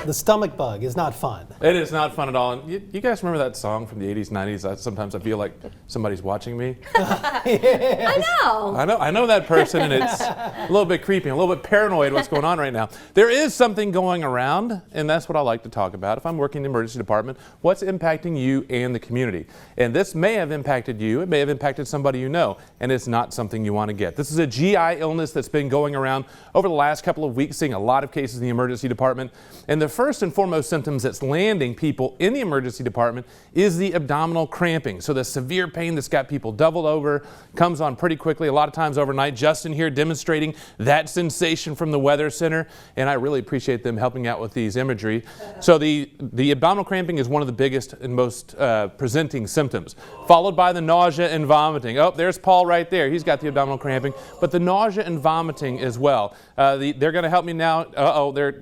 The stomach bug is not fun. It is not fun at all. And you guys remember that song from the 80s, 90s? Sometimes I feel like somebody's watching me. I know that person, and it's a little bit creepy, a little bit paranoid what's going on right now. There is something going around, and that's what I like to talk about. If I'm working in the emergency department, what's impacting you and the community? And this may have impacted you. It may have impacted somebody you know, and it's not something you want to get. This is a GI illness that's been going around over the last couple of weeks, seeing a lot of cases in the emergency department. And the first and foremost symptoms that's landing people in the emergency department is the abdominal cramping. So the severe pain that's got people doubled over comes on pretty quickly, a lot of times overnight. Justin here demonstrating that sensation from the Weather Center, and I really appreciate them helping out with these imagery. So the abdominal cramping is one of the biggest and most presenting symptoms, followed by the nausea and vomiting. Oh, there's Paul right there. He's got the abdominal cramping, but the nausea and vomiting as well. They're going to help me now.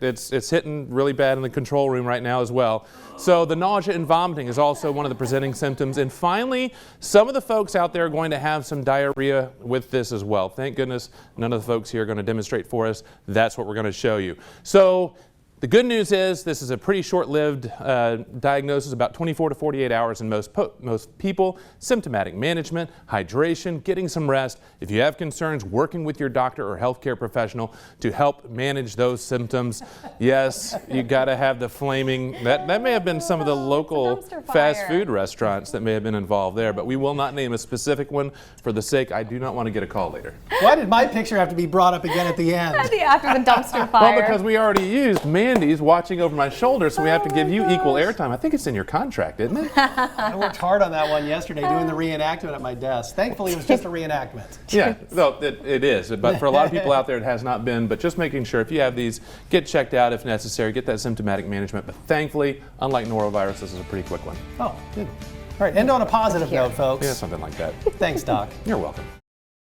It's hitting really bad in the control room right now as well. So the nausea and vomiting is also one of the presenting symptoms. And finally, some of the folks out there are going to have some diarrhea with this as well. Thank goodness none of the folks here are going to demonstrate for us. That's what we're going to show you. So the good news is this is a pretty short-lived diagnosis, about 24 to 48 hours in most people. Symptomatic management, hydration, getting some rest. If you have concerns, working with your doctor or healthcare professional to help manage those symptoms. Yes, you got to have the flaming. That may have been some of the local fast food restaurants that may have been involved there, but we will not name a specific one for the sake I do not want to get a call later. Why did my picture have to be brought up again at the end? After the dumpster fire. Well, because we already used Mandy's watching over my shoulder, so we have to give you equal airtime. I think it's in your contract, isn't it? I worked hard on that one yesterday doing the reenactment at my desk. Thankfully, it was just a reenactment. Yeah, no, it is. But for a lot of people out there, it has not been. But just making sure, if you have these, get checked out if necessary, get that symptomatic management. But thankfully, unlike norovirus, this is a pretty quick one. Oh, good. All right, end on a positive note, folks. Yeah, something like that. Thanks, Doc. You're welcome.